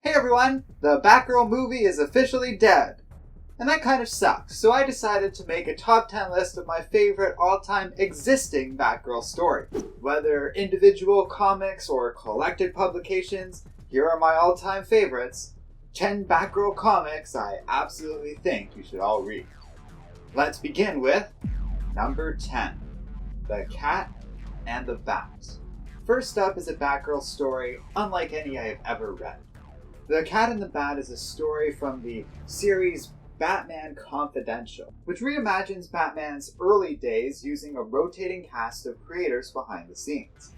Hey everyone, the Batgirl movie is officially dead. And that kind of sucks, so I decided to make a top 10 list of my favorite all-time existing Batgirl stories. Whether individual comics or collected publications, here are my all-time favorites. 10 Batgirl comics I absolutely think you should all read. Let's begin with number 10, The Cat and the Bat. First up is a Batgirl story unlike any I have ever read. The Cat and the Bat is a story from the series Batman Confidential, which reimagines Batman's early days using a rotating cast of creators behind the scenes.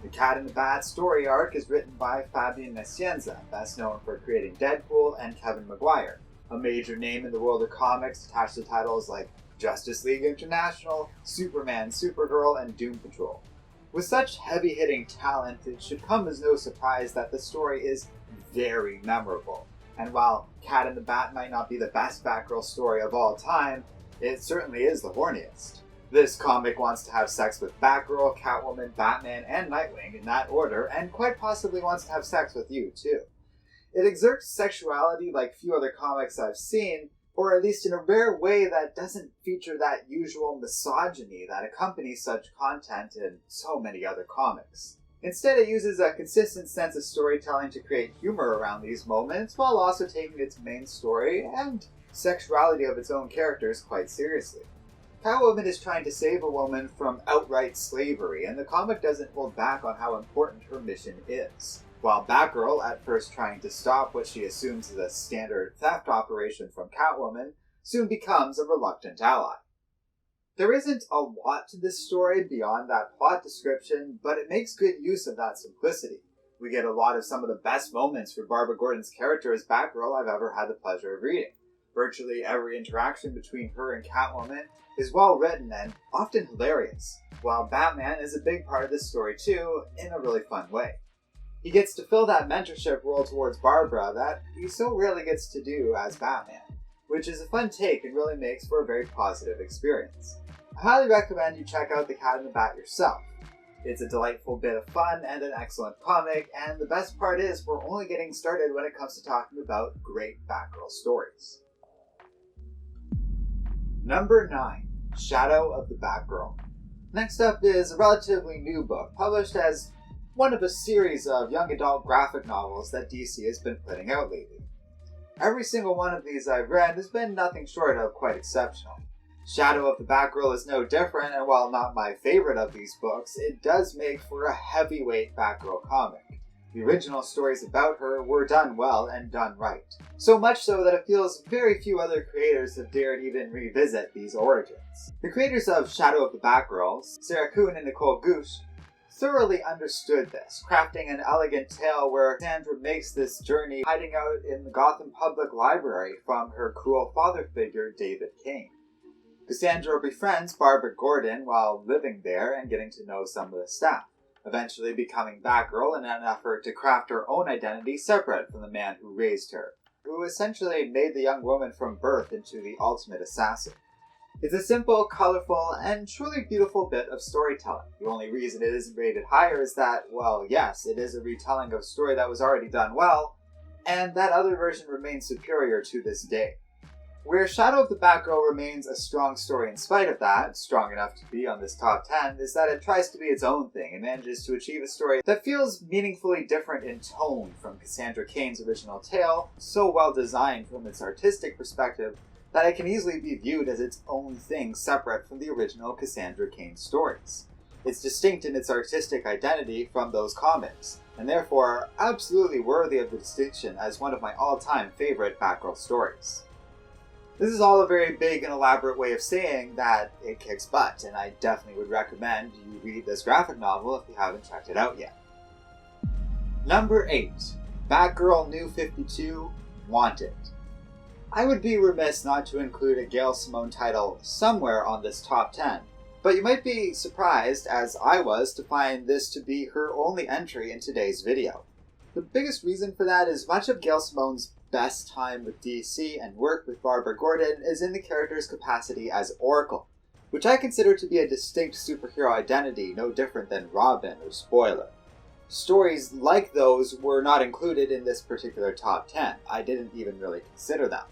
The Cat and the Bat story arc is written by Fabian Nicieza, best known for creating Deadpool and Kevin Maguire, a major name in the world of comics attached to titles like Justice League International, Superman, Supergirl, and Doom Patrol. With such heavy-hitting talent, it should come as no surprise that the story is very memorable. And while Cat and the Bat might not be the best Batgirl story of all time, it certainly is the horniest. This comic wants to have sex with Batgirl, Catwoman, Batman, and Nightwing in that order, and quite possibly wants to have sex with you too. It exerts sexuality like few other comics I've seen, or at least in a rare way that doesn't feature that usual misogyny that accompanies such content in so many other comics. Instead, it uses a consistent sense of storytelling to create humor around these moments, while also taking its main story and sexuality of its own characters quite seriously. Catwoman is trying to save a woman from outright slavery, and the comic doesn't hold back on how important her mission is. While Batgirl, at first trying to stop what she assumes is a standard theft operation from Catwoman, soon becomes a reluctant ally. There isn't a lot to this story beyond that plot description, but it makes good use of that simplicity. We get a lot of some of the best moments for Barbara Gordon's character as Batgirl I've ever had the pleasure of reading. Virtually every interaction between her and Catwoman is well written and often hilarious, while Batman is a big part of this story too, in a really fun way. He gets to fill that mentorship role towards Barbara that he so rarely gets to do as Batman, which is a fun take and really makes for a very positive experience. I highly recommend you check out The Cat and the Bat yourself. It's a delightful bit of fun and an excellent comic, and the best part is we're only getting started when it comes to talking about great Batgirl stories. Number 9, Shadow of the Batgirl. Next up is a relatively new book, published as one of a series of young adult graphic novels that DC has been putting out lately. Every single one of these I've read has been nothing short of quite exceptional. Shadow of the Batgirl is no different, and while not my favorite of these books, it does make for a heavyweight Batgirl comic. The original stories about her were done well and done right. So much so that it feels very few other creators have dared even revisit these origins. The creators of Shadow of the Batgirl, Sarah Kuhn and Nicole Gooch, thoroughly understood this, crafting an elegant tale where Cassandra makes this journey hiding out in the Gotham Public Library from her cruel father figure, David Kane. Cassandra befriends Barbara Gordon while living there and getting to know some of the staff, eventually becoming Batgirl in an effort to craft her own identity separate from the man who raised her, who essentially made the young woman from birth into the ultimate assassin. It's a simple, colorful, and truly beautiful bit of storytelling. The only reason it isn't rated higher is that, well, yes, it is a retelling of a story that was already done well, and that other version remains superior to this day. Where Shadow of the Batgirl remains a strong story in spite of that, strong enough to be on this top 10, is that it tries to be its own thing and manages to achieve a story that feels meaningfully different in tone from Cassandra Cain's original tale, so well designed from its artistic perspective that it can easily be viewed as its own thing separate from the original Cassandra Cain stories. It's distinct in its artistic identity from those comics, and therefore absolutely worthy of the distinction as one of my all-time favorite Batgirl stories. This is all a very big and elaborate way of saying that it kicks butt, and I definitely would recommend you read this graphic novel if you haven't checked it out yet. Number 8, Batgirl New 52, Wanted. I would be remiss not to include a Gail Simone title somewhere on this top 10, but you might be surprised, as I was, to find this to be her only entry in today's video. The biggest reason for that is much of Gail Simone's best time with DC and work with Barbara Gordon is in the character's capacity as Oracle, which I consider to be a distinct superhero identity no different than Robin or Spoiler. Stories like those were not included in this particular top 10. I didn't even really consider them.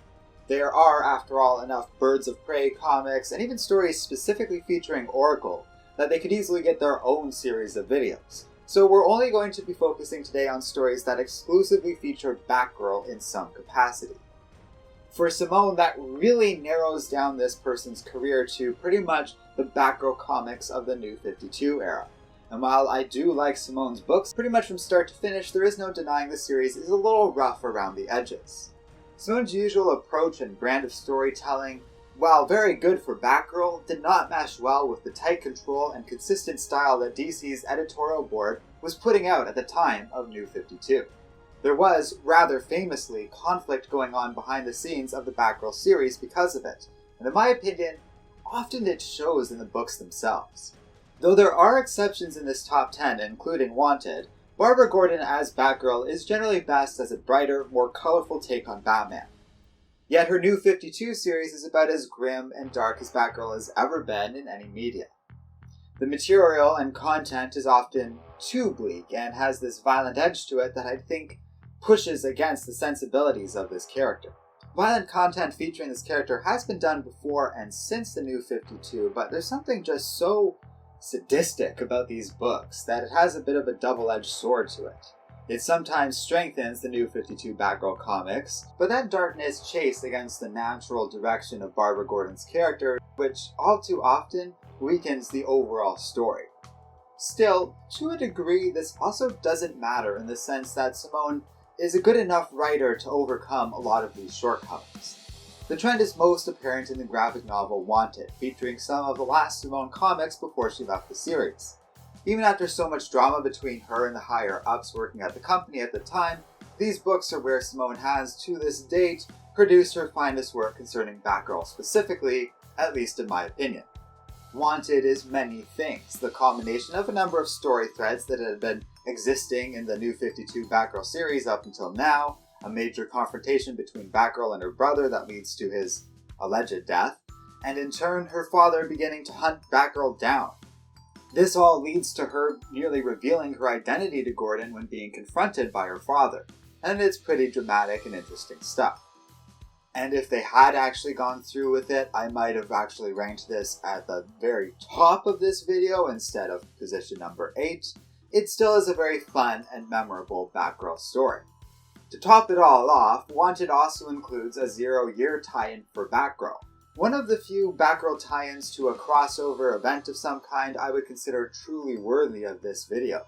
There are, after all, enough Birds of Prey comics, and even stories specifically featuring Oracle, that they could easily get their own series of videos. So we're only going to be focusing today on stories that exclusively feature Batgirl in some capacity. For Simone, that really narrows down this person's career to pretty much the Batgirl comics of the New 52 era. And while I do like Simone's books pretty much from start to finish, there is no denying the series is a little rough around the edges. Simone's usual approach and brand of storytelling, while very good for Batgirl, did not mesh well with the tight control and consistent style that DC's editorial board was putting out at the time of New 52. There was, rather famously, conflict going on behind the scenes of the Batgirl series because of it, and in my opinion, often it shows in the books themselves. Though there are exceptions in this top 10, including Wanted, Barbara Gordon as Batgirl is generally best as a brighter, more colorful take on Batman. Yet her New 52 series is about as grim and dark as Batgirl has ever been in any media. The material and content is often too bleak and has this violent edge to it that I think pushes against the sensibilities of this character. Violent content featuring this character has been done before and since the New 52, but there's something just so sadistic about these books that it has a bit of a double-edged sword to it. It sometimes strengthens the New 52 Batgirl comics, but that darkness chased against the natural direction of Barbara Gordon's character, which all too often weakens the overall story. Still, to a degree, this also doesn't matter in the sense that Simone is a good enough writer to overcome a lot of these shortcomings. The trend is most apparent in the graphic novel Wanted, featuring some of the last Simone comics before she left the series. Even after so much drama between her and the higher-ups working at the company at the time, these books are where Simone has, to this date, produced her finest work concerning Batgirl specifically, at least in my opinion. Wanted is many things, the combination of a number of story threads that had been existing in the New 52 Batgirl series up until now, a major confrontation between Batgirl and her brother that leads to his alleged death, and in turn her father beginning to hunt Batgirl down. This all leads to her nearly revealing her identity to Gordon when being confronted by her father, and it's pretty dramatic and interesting stuff. And if they had actually gone through with it, I might have actually ranked this at the very top of this video instead of position number 8. It still is a very fun and memorable Batgirl story. To top it all off, Wanted also includes a 0-year tie-in for Batgirl. One of the few Batgirl tie-ins to a crossover event of some kind I would consider truly worthy of this video.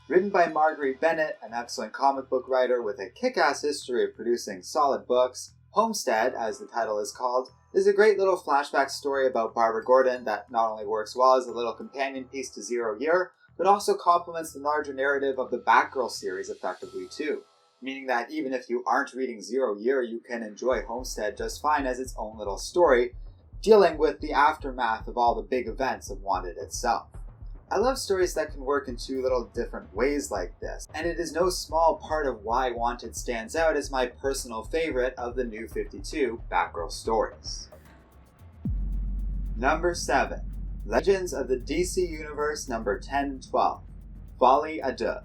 Written by Marguerite Bennett, an excellent comic book writer with a kick-ass history of producing solid books, Homestead, as the title is called, is a great little flashback story about Barbara Gordon that not only works well as a little companion piece to 0 Year, but also complements the larger narrative of the Batgirl series effectively too. Meaning that even if you aren't reading 0 Year, you can enjoy Homestead just fine as its own little story, dealing with the aftermath of all the big events of Wanted itself. I love stories that can work in two little different ways like this, and it is no small part of why Wanted stands out as my personal favorite of the New 52 Batgirl stories. Number 7. Legends of the DC Universe number 10 and 12. Folie à Deux.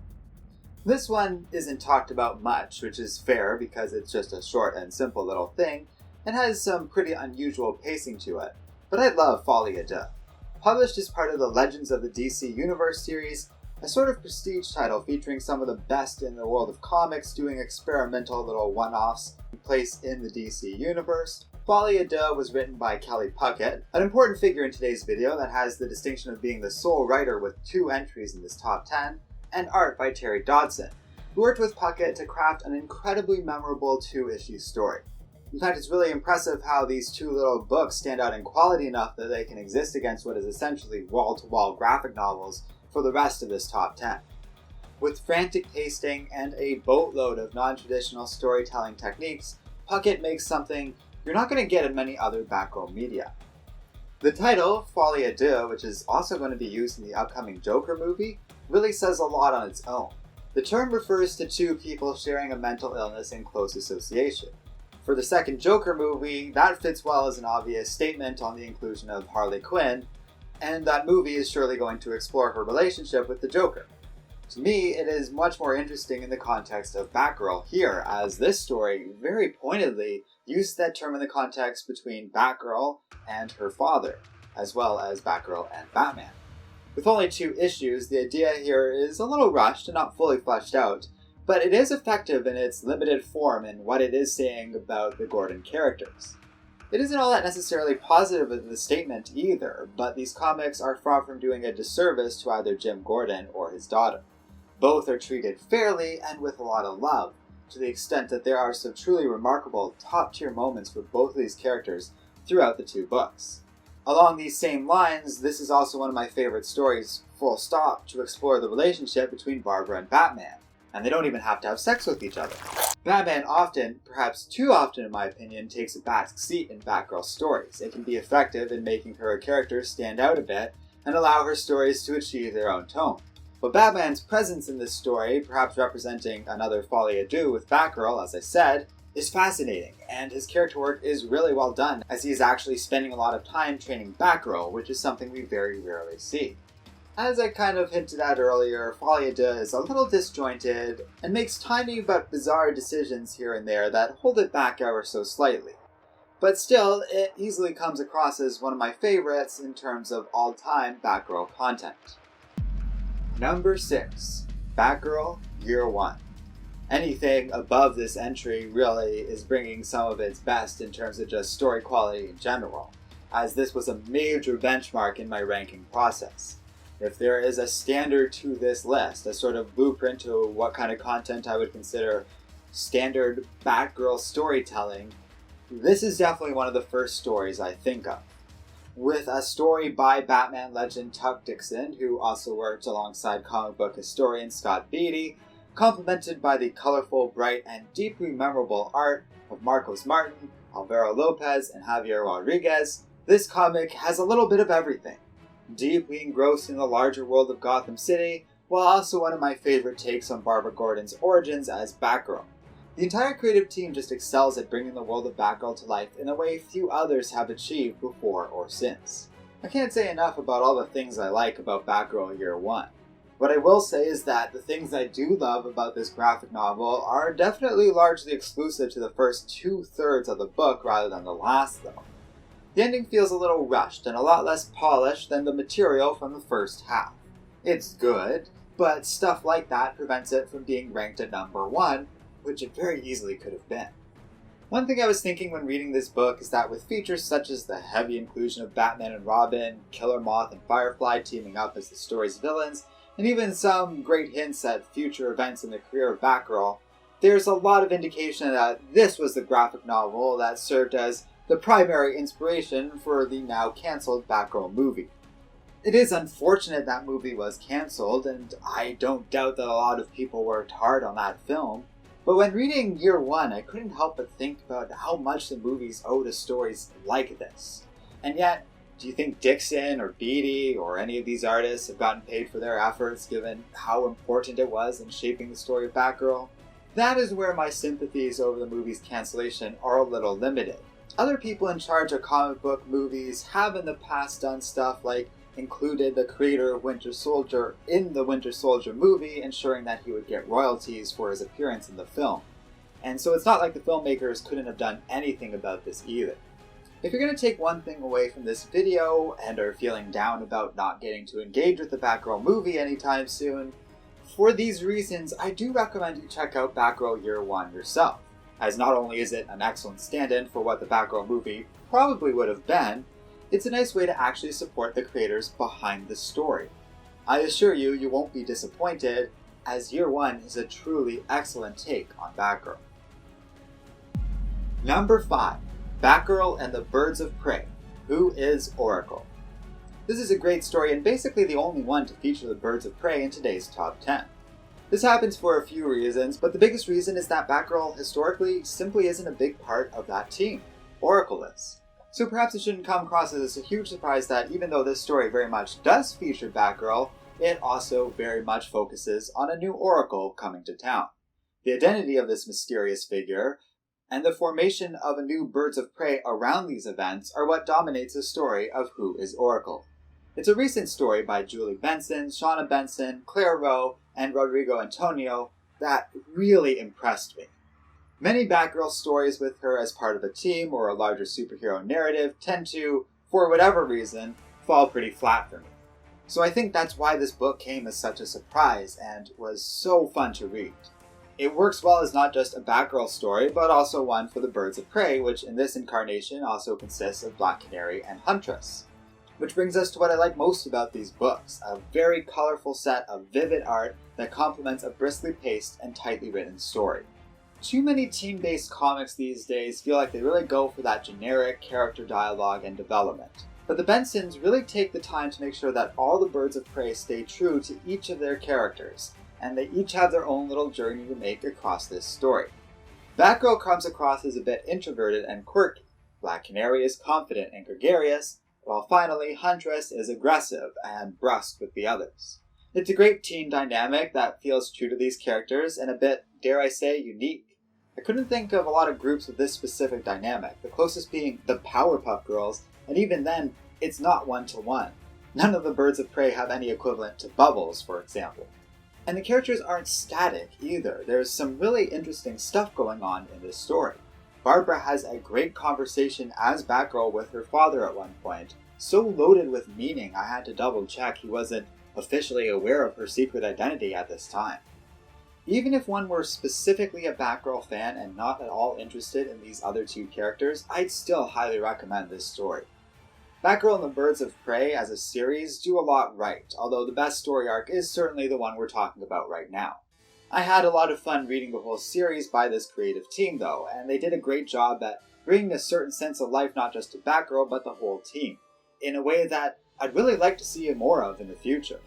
This one isn't talked about much, which is fair because it's just a short and simple little thing, and has some pretty unusual pacing to it, but I love Folie à Deux. Published as part of the Legends of the DC Universe series, a sort of prestige title featuring some of the best in the world of comics doing experimental little one-offs placed in the DC Universe, Folie à Deux was written by Kelly Puckett, an important figure in today's video that has the distinction of being the sole writer with 2 entries in this top 10, and art by Terry Dodson, who worked with Puckett to craft an incredibly memorable 2-issue story. In fact, it's really impressive how these 2 little books stand out in quality enough that they can exist against what is essentially wall-to-wall graphic novels for the rest of this top 10. With frantic pacing and a boatload of non-traditional storytelling techniques, Puckett makes something you're not going to get in many other Batgirl media. The title, Folie à Deux, which is also going to be used in the upcoming Joker movie, really says a lot on its own. The term refers to 2 people sharing a mental illness in close association. For the second Joker movie, that fits well as an obvious statement on the inclusion of Harley Quinn, and that movie is surely going to explore her relationship with the Joker. To me, it is much more interesting in the context of Batgirl here, as this story very pointedly uses that term in the context between Batgirl and her father, as well as Batgirl and Batman. With only 2 issues, the idea here is a little rushed and not fully fleshed out, but it is effective in its limited form in what it is saying about the Gordon characters. It isn't all that necessarily positive of the statement either, but these comics are far from doing a disservice to either Jim Gordon or his daughter. Both are treated fairly and with a lot of love, to the extent that there are some truly remarkable top-tier moments for both of these characters throughout the 2 books. Along these same lines, this is also one of my favorite stories, full stop, to explore the relationship between Barbara and Batman, and they don't even have to have sex with each other. Batman often, perhaps too often in my opinion, takes a back seat in Batgirl's stories. It can be effective in making her character stand out a bit and allow her stories to achieve their own tone. But Batman's presence in this story, perhaps representing another folie à deux with Batgirl, as I said, is fascinating, and his character work is really well done, as he is actually spending a lot of time training Batgirl, which is something we very rarely see. As I kind of hinted at earlier, folie à deux is a little disjointed, and makes tiny but bizarre decisions here and there that hold it back ever so slightly. But still, it easily comes across as one of my favorites in terms of all-time Batgirl content. Number 6. Batgirl Year 1. Anything above this entry really is bringing some of its best in terms of just story quality in general, as this was a major benchmark in my ranking process. If there is a standard to this list, a sort of blueprint to what kind of content I would consider standard Batgirl storytelling, this is definitely one of the first stories I think of. With a story by Batman legend Tuck Dixon, who also worked alongside comic book historian Scott Beatty, complemented by the colorful, bright, and deeply memorable art of Marcos Martin, Alvaro Lopez, and Javier Rodriguez, this comic has a little bit of everything. Deeply engrossed in the larger world of Gotham City, while also one of my favorite takes on Barbara Gordon's origins as Batgirl. The entire creative team just excels at bringing the world of Batgirl to life in a way few others have achieved before or since. I can't say enough about all the things I like about Batgirl Year 1. What I will say is that the things I do love about this graphic novel are definitely largely exclusive to the first 2/3 of the book rather than the last though. The ending feels a little rushed and a lot less polished than the material from the first half. It's good, but stuff like that prevents it from being ranked at number 1, which it very easily could have been. One thing I was thinking when reading this book is that with features such as the heavy inclusion of Batman and Robin, Killer Moth and Firefly teaming up as the story's villains, and even some great hints at future events in the career of Batgirl, there's a lot of indication that this was the graphic novel that served as the primary inspiration for the now cancelled Batgirl movie. It is unfortunate that movie was cancelled, and I don't doubt that a lot of people worked hard on that film, but when reading Year 1, I couldn't help but think about how much the movies owe to stories like this. And yet, do you think Dixon or Beatty or any of these artists have gotten paid for their efforts given how important it was in shaping the story of Batgirl? That is where my sympathies over the movie's cancellation are a little limited. Other people in charge of comic book movies have in the past done stuff like included the creator of Winter Soldier in the Winter Soldier movie, ensuring that he would get royalties for his appearance in the film. And so it's not like the filmmakers couldn't have done anything about this either. If you're going to take one thing away from this video and are feeling down about not getting to engage with the Batgirl movie anytime soon, for these reasons I do recommend you check out Batgirl Year 1 yourself, as not only is it an excellent stand-in for what the Batgirl movie probably would have been, it's a nice way to actually support the creators behind the story. I assure you, you won't be disappointed, as Year 1 is a truly excellent take on Batgirl. Number 5. Batgirl and the Birds of Prey. Who is Oracle? This is a great story and basically the only one to feature the Birds of Prey in today's top 10. This happens for a few reasons, but the biggest reason is that Batgirl historically simply isn't a big part of that team. Oracle is. So perhaps it shouldn't come across as a huge surprise that even though this story very much does feature Batgirl, it also very much focuses on a new Oracle coming to town. The identity of this mysterious figure and the formation of a new Birds of Prey around these events are what dominates the story of Who is Oracle. It's a recent story by Julie Benson, Shauna Benson, Claire Rowe, and Rodrigo Antonio that really impressed me. Many Batgirl stories with her as part of a team or a larger superhero narrative tend to, for whatever reason, fall pretty flat for me. So I think that's why this book came as such a surprise and was so fun to read. It works well as not just a Batgirl story, but also one for the Birds of Prey, which in this incarnation also consists of Black Canary and Huntress. Which brings us to what I like most about these books, a very colorful set of vivid art that complements a briskly paced and tightly written story. Too many team-based comics these days feel like they really go for that generic character dialogue and development. But the Bensons really take the time to make sure that all the Birds of Prey stay true to each of their characters, and they each have their own little journey to make across this story. Batgirl comes across as a bit introverted and quirky. Black Canary is confident and gregarious, while finally Huntress is aggressive and brusque with the others. It's a great teen dynamic that feels true to these characters and a bit, dare I say, unique. I couldn't think of a lot of groups with this specific dynamic, the closest being the Powerpuff Girls, and even then, it's not one-to-one. None of the Birds of Prey have any equivalent to Bubbles, for example. And the characters aren't static either. There's some really interesting stuff going on in this story. Barbara has a great conversation as Batgirl with her father at one point, so loaded with meaning I had to double check he wasn't officially aware of her secret identity at this time. Even if one were specifically a Batgirl fan and not at all interested in these other two characters, I'd still highly recommend this story. Batgirl and the Birds of Prey as a series do a lot right, although the best story arc is certainly the one we're talking about right now. I had a lot of fun reading the whole series by this creative team though, and they did a great job at bringing a certain sense of life not just to Batgirl but the whole team, in a way that I'd really like to see more of in the future.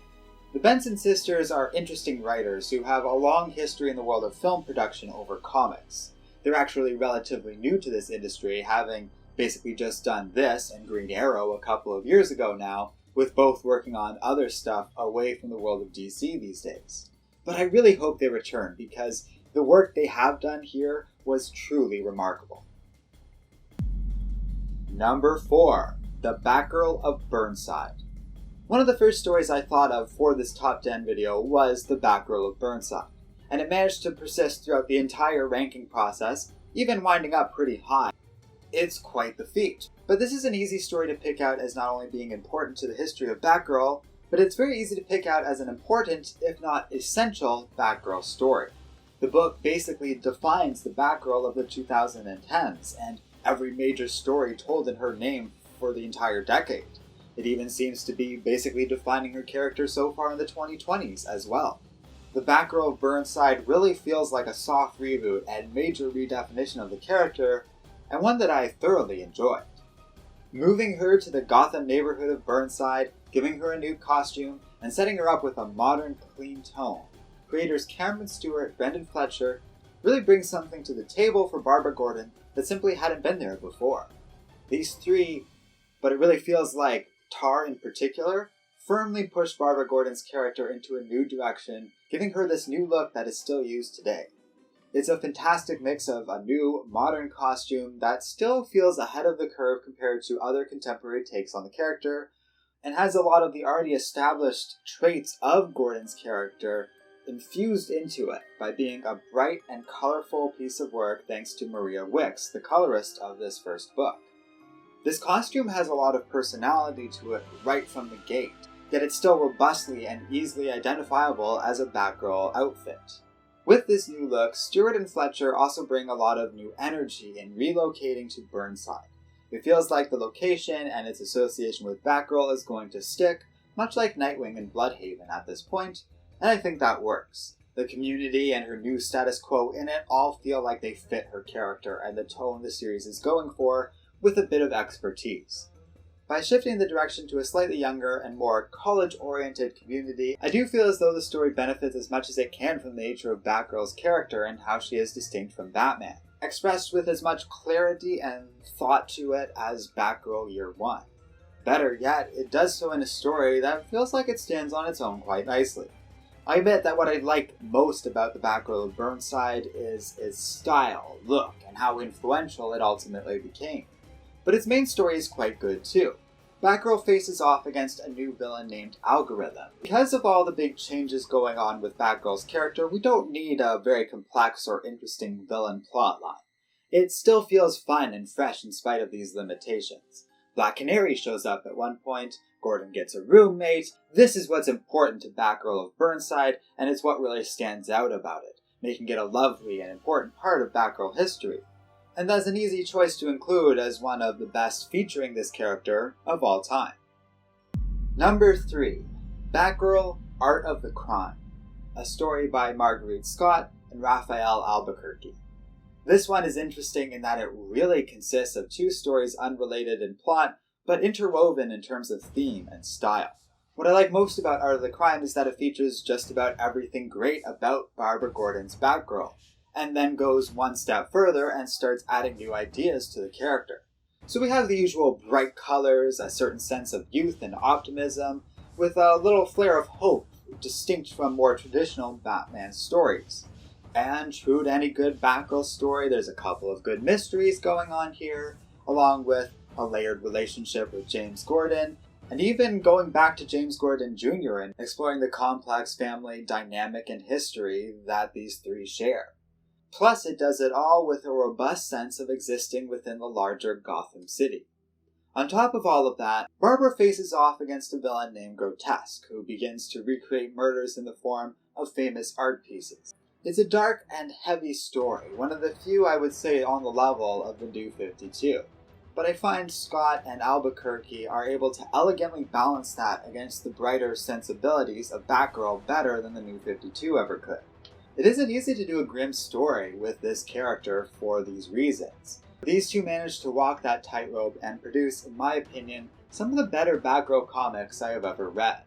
The Benson sisters are interesting writers who have a long history in the world of film production over comics. They're actually relatively new to this industry, having basically just done this and Green Arrow a couple of years ago now, with both working on other stuff away from the world of DC these days. But I really hope they return, because the work they have done here was truly remarkable. Number 4. The Batgirl of Burnside. One of the first stories I thought of for this top 10 video was The Batgirl of Burnside, and it managed to persist throughout the entire ranking process, even winding up pretty high. It's quite the feat. But this is an easy story to pick out as not only being important to the history of Batgirl, but it's very easy to pick out as an important, if not essential, Batgirl story. The book basically defines the Batgirl of the 2010s, and every major story told in her name for the entire decade. It even seems to be basically defining her character so far in the 2020s as well. The Batgirl of Burnside really feels like a soft reboot and major redefinition of the character, and one that I thoroughly enjoyed. Moving her to the Gotham neighborhood of Burnside, giving her a new costume, and setting her up with a modern, clean tone, creators Cameron Stewart, Brendan Fletcher really bring something to the table for Barbara Gordon that simply hadn't been there before. These three, but it really feels like Tar in particular, firmly pushed Barbara Gordon's character into a new direction, giving her this new look that is still used today. It's a fantastic mix of a new, modern costume that still feels ahead of the curve compared to other contemporary takes on the character, and has a lot of the already established traits of Gordon's character infused into it by being a bright and colorful piece of work thanks to Maria Wicks, the colorist of this first book. This costume has a lot of personality to it right from the gate, yet it's still robustly and easily identifiable as a Batgirl outfit. With this new look, Stewart and Fletcher also bring a lot of new energy in relocating to Burnside. It feels like the location and its association with Batgirl is going to stick, much like Nightwing and Bloodhaven at this point, and I think that works. The community and her new status quo in it all feel like they fit her character and the tone the series is going for, with a bit of expertise. By shifting the direction to a slightly younger and more college-oriented community, I do feel as though the story benefits as much as it can from the nature of Batgirl's character and how she is distinct from Batman, expressed with as much clarity and thought to it as Batgirl Year One. Better yet, it does so in a story that feels like it stands on its own quite nicely. I admit that what I like most about the Batgirl of Burnside is its style, look, and how influential it ultimately became. But its main story is quite good too. Batgirl faces off against a new villain named Algorithm. Because of all the big changes going on with Batgirl's character, we don't need a very complex or interesting villain plotline. It still feels fun and fresh in spite of these limitations. Black Canary shows up at one point, Gordon gets a roommate. This is what's important to Batgirl of Burnside, and it's what really stands out about it, making it a lovely and important part of Batgirl history. And that's an easy choice to include as one of the best featuring this character of all time. Number 3. Batgirl, Art of the Crime. A story by Marguerite Scott and Raphael Albuquerque. This one is interesting in that it really consists of two stories unrelated in plot, but interwoven in terms of theme and style. What I like most about Art of the Crime is that it features just about everything great about Barbara Gordon's Batgirl, and then goes one step further and starts adding new ideas to the character. So we have the usual bright colors, a certain sense of youth and optimism, with a little flair of hope, distinct from more traditional Batman stories. And true to any good Batgirl story, there's a couple of good mysteries going on here, along with a layered relationship with James Gordon, and even going back to James Gordon Jr. and exploring the complex family dynamic and history that these three share. Plus, it does it all with a robust sense of existing within the larger Gotham City. On top of all of that, Barbara faces off against a villain named Grotesque, who begins to recreate murders in the form of famous art pieces. It's a dark and heavy story, one of the few I would say on the level of the New 52. But I find Scott and Albuquerque are able to elegantly balance that against the brighter sensibilities of Batgirl better than the New 52 ever could. It isn't easy to do a grim story with this character for these reasons. These two managed to walk that tightrope and produce, in my opinion, some of the better Batgirl comics I have ever read.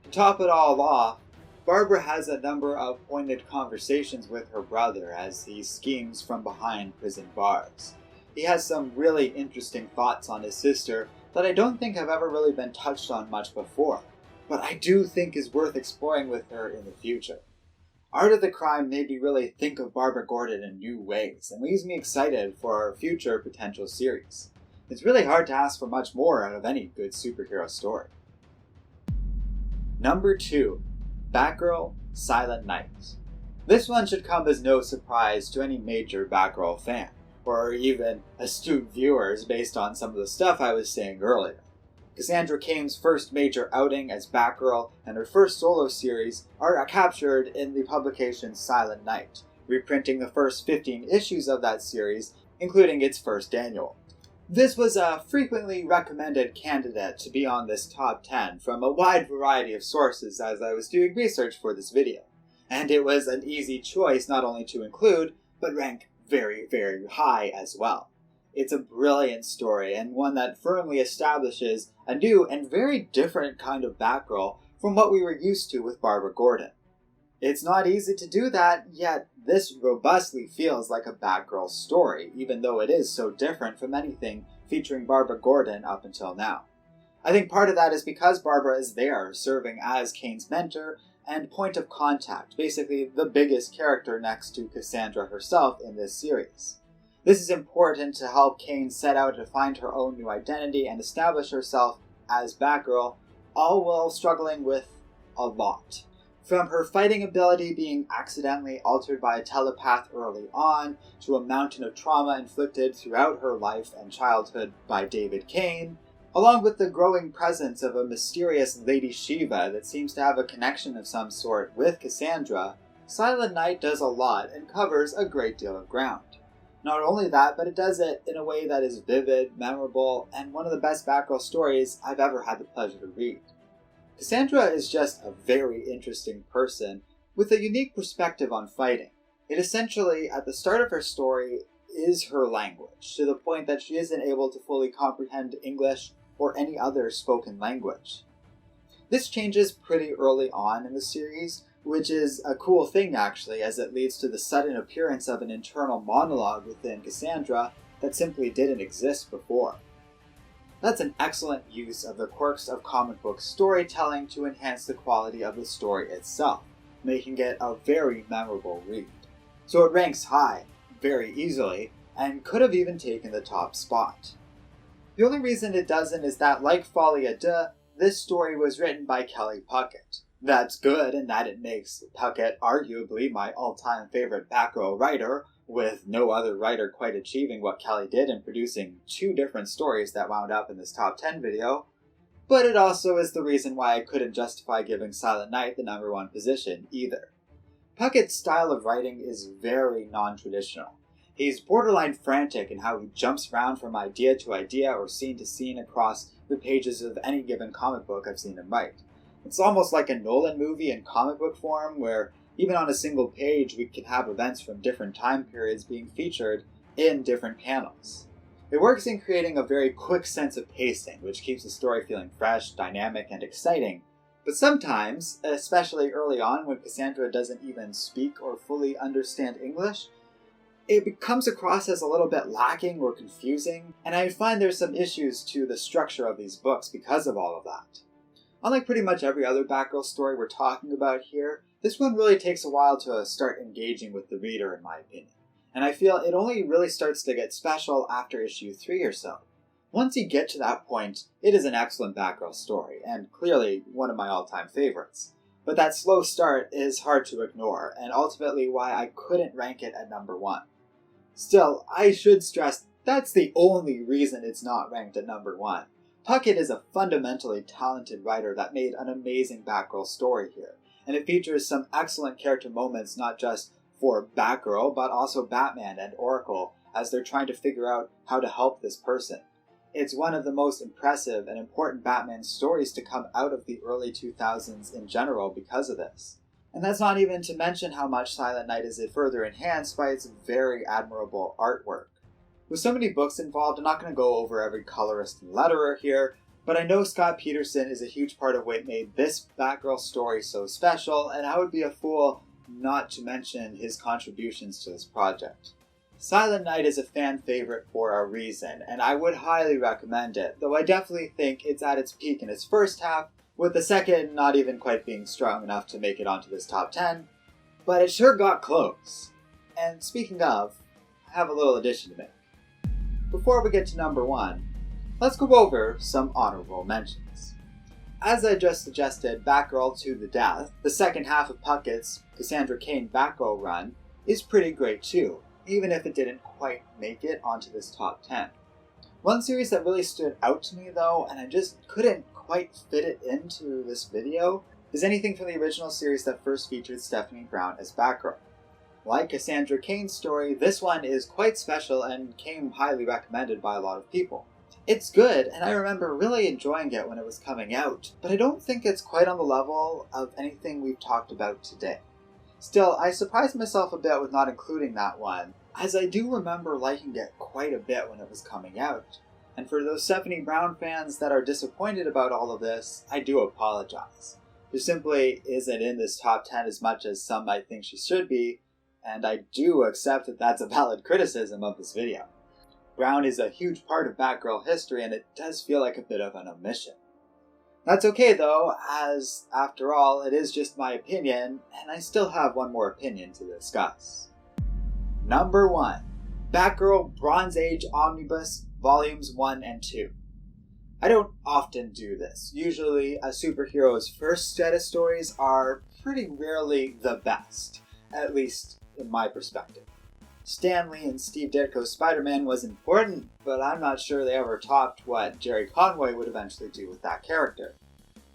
To top it all off, Barbara has a number of pointed conversations with her brother as he schemes from behind prison bars. He has some really interesting thoughts on his sister that I don't think have ever really been touched on much before, but I do think is worth exploring with her in the future. Art of the Crime made me really think of Barbara Gordon in new ways, and leaves me excited for our future potential series. It's really hard to ask for much more out of any good superhero story. Number 2. Batgirl, Silent Night. This one should come as no surprise to any major Batgirl fan, or even astute viewers based on some of the stuff I was saying earlier. Cassandra Cain's first major outing as Batgirl and her first solo series are captured in the publication Silent Night, reprinting the first 15 issues of that series, including its first annual. This was a frequently recommended candidate to be on this top 10 from a wide variety of sources as I was doing research for this video, and it was an easy choice not only to include, but rank very, very high as well. It's a brilliant story, and one that firmly establishes a new and very different kind of Batgirl from what we were used to with Barbara Gordon. It's not easy to do that, yet this robustly feels like a Batgirl story, even though it is so different from anything featuring Barbara Gordon up until now. I think part of that is because Barbara is there, serving as Cain's mentor and point of contact, basically the biggest character next to Cassandra herself in this series. This is important to help Cain set out to find her own new identity and establish herself as Batgirl, all while struggling with a lot. From her fighting ability being accidentally altered by a telepath early on, to a mountain of trauma inflicted throughout her life and childhood by David Cain, along with the growing presence of a mysterious Lady Shiva that seems to have a connection of some sort with Cassandra, Silent Night does a lot and covers a great deal of ground. Not only that, but it does it in a way that is vivid, memorable, and one of the best Batgirl stories I've ever had the pleasure to read. Cassandra is just a very interesting person with a unique perspective on fighting. It essentially, at the start of her story, is her language, to the point that she isn't able to fully comprehend English or any other spoken language. This changes pretty early on in the series, which is a cool thing actually, as it leads to the sudden appearance of an internal monologue within Cassandra that simply didn't exist before. That's an excellent use of the quirks of comic book storytelling to enhance the quality of the story itself, making it a very memorable read. So it ranks high, very easily, and could have even taken the top spot. The only reason it doesn't is that, like Folia de, this story was written by Kelly Puckett. That's good in that it makes Puckett arguably my all-time favorite Batgirl writer, with no other writer quite achieving what Kelly did in producing 2 different stories that wound up in this top 10 video. But it also is the reason why I couldn't justify giving Silent Night the number 1 position either. Puckett's style of writing is very non-traditional. He's borderline frantic in how he jumps around from idea to idea or scene to scene across the pages of any given comic book I've seen him write. It's almost like a Nolan movie in comic book form, where even on a single page we can have events from different time periods being featured in different panels. It works in creating a very quick sense of pacing, which keeps the story feeling fresh, dynamic, and exciting. But sometimes, especially early on when Cassandra doesn't even speak or fully understand English, it comes across as a little bit lacking or confusing, and I find there's some issues to the structure of these books because of all of that. Unlike pretty much every other Batgirl story we're talking about here, this one really takes a while to start engaging with the reader, in my opinion. And I feel it only really starts to get special after issue 3 or so. Once you get to that point, it is an excellent Batgirl story, and clearly one of my all-time favorites. But that slow start is hard to ignore, and ultimately why I couldn't rank it at number 1. Still, I should stress that's the only reason it's not ranked at number 1. Puckett is a fundamentally talented writer that made an amazing Batgirl story here, and it features some excellent character moments not just for Batgirl, but also Batman and Oracle as they're trying to figure out how to help this person. It's one of the most impressive and important Batman stories to come out of the early 2000s in general because of this. And that's not even to mention how much Silent Night is further enhanced by its very admirable artwork. With so many books involved, I'm not going to go over every colorist and letterer here, but I know Scott Peterson is a huge part of what made this Batgirl story so special, and I would be a fool not to mention his contributions to this project. Silent Night is a fan favorite for a reason, and I would highly recommend it, though I definitely think it's at its peak in its first half, with the second not even quite being strong enough to make it onto this top 10, but it sure got close. And speaking of, I have a little addition to make. Before we get to number 1, let's go over some honorable mentions. As I just suggested, Batgirl to the Death, the second half of Puckett's Cassandra Cain Batgirl run, is pretty great too, even if it didn't quite make it onto this top 10. One series that really stood out to me though, and I just couldn't quite fit it into this video, is anything from the original series that first featured Stephanie Brown as Batgirl. Like Cassandra Cain's story, this one is quite special and came highly recommended by a lot of people. It's good, and I remember really enjoying it when it was coming out, but I don't think it's quite on the level of anything we've talked about today. Still, I surprised myself a bit with not including that one, as I do remember liking it quite a bit when it was coming out. And for those Stephanie Brown fans that are disappointed about all of this, I do apologize. She simply isn't in this top 10 as much as some might think she should be, and I do accept that that's a valid criticism of this video. Brown is a huge part of Batgirl history, and it does feel like a bit of an omission. That's okay though, as after all, it is just my opinion, and I still have one more opinion to discuss. Number 1. Batgirl Bronze Age Omnibus Volumes 1 and 2. I don't often do this. Usually a superhero's first set of stories are pretty rarely the best, at least in my perspective. Stan Lee and Steve Ditko's Spider-Man was important, but I'm not sure they ever topped what Jerry Conway would eventually do with that character.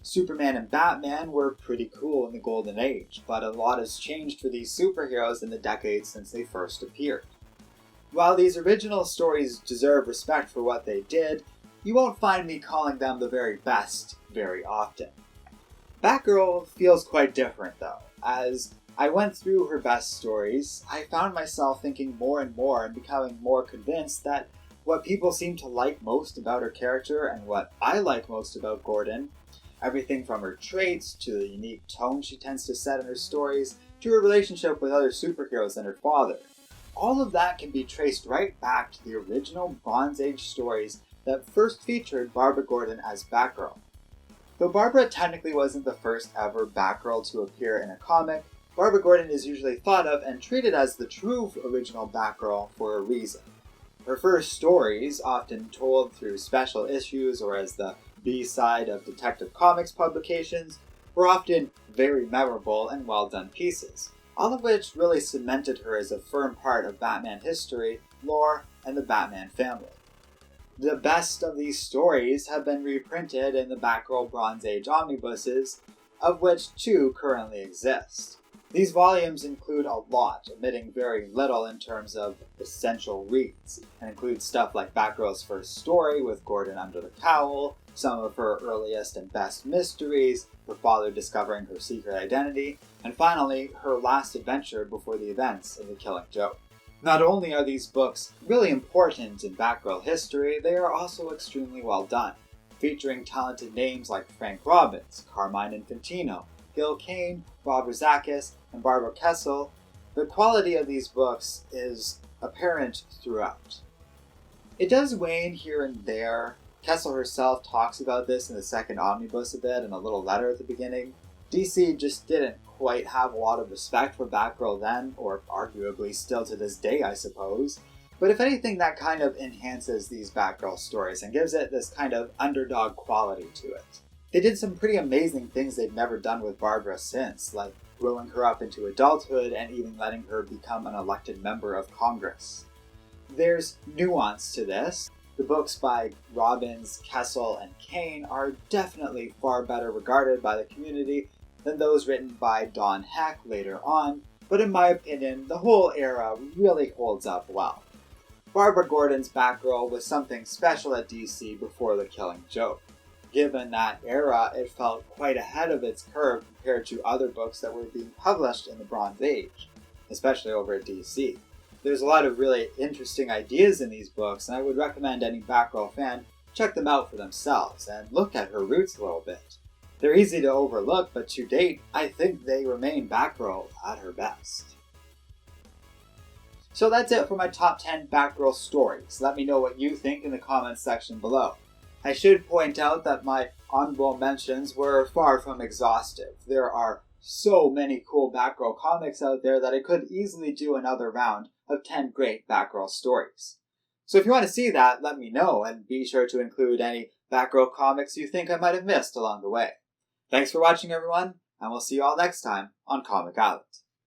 Superman and Batman were pretty cool in the Golden Age, but a lot has changed for these superheroes in the decades since they first appeared. While these original stories deserve respect for what they did, you won't find me calling them the very best very often. Batgirl feels quite different though. As I went through her best stories, I found myself thinking more and more and becoming more convinced that what people seem to like most about her character and what I like most about Gordon, everything from her traits to the unique tone she tends to set in her stories to her relationship with other superheroes and her father, all of that can be traced right back to the original Bronze Age stories that first featured Barbara Gordon as Batgirl. Though Barbara technically wasn't the first ever Batgirl to appear in a comic, Barbara Gordon is usually thought of and treated as the true original Batgirl for a reason. Her first stories, often told through special issues or as the B-side of Detective Comics publications, were often very memorable and well-done pieces, all of which really cemented her as a firm part of Batman history, lore, and the Batman family. The best of these stories have been reprinted in the Batgirl Bronze Age omnibuses, of which 2 currently exist. These volumes include a lot, omitting very little in terms of essential reads, and include stuff like Batgirl's first story with Gordon under the cowl, some of her earliest and best mysteries, her father discovering her secret identity, and finally, her last adventure before the events of The Killing Joke. Not only are these books really important in Batgirl history, they are also extremely well done, featuring talented names like Frank Robbins, Carmine Infantino, Gil Kane, Bob Rozakis, and Barbara Kessel. The quality of these books is apparent throughout. It does wane here and there. Kessel herself talks about this in the second omnibus a bit in a little letter at the beginning. DC just didn't quite have a lot of respect for Batgirl then, or arguably still to this day, I suppose. But if anything, that kind of enhances these Batgirl stories and gives it this kind of underdog quality to it. They did some pretty amazing things they've never done with Barbara since, like growing her up into adulthood and even letting her become an elected member of Congress. There's nuance to this. The books by Robbins, Kessel, and Kane are definitely far better regarded by the community than those written by Don Heck later on, but in my opinion, the whole era really holds up well. Barbara Gordon's Batgirl was something special at DC before The Killing Joke. Given that era, it felt quite ahead of its curve compared to other books that were being published in the Bronze Age, especially over at DC. There's a lot of really interesting ideas in these books, and I would recommend any Batgirl fan check them out for themselves and look at her roots a little bit. They're easy to overlook, but to date, I think they remain Batgirl at her best. So that's it for my top 10 Batgirl stories. Let me know what you think in the comments section below. I should point out that my honorable mentions were far from exhaustive. There are so many cool Batgirl comics out there that I could easily do another round of 10 great Batgirl stories. So if you want to see that, let me know, and be sure to include any Batgirl comics you think I might have missed along the way. Thanks for watching, everyone, and we'll see you all next time on Comic Island.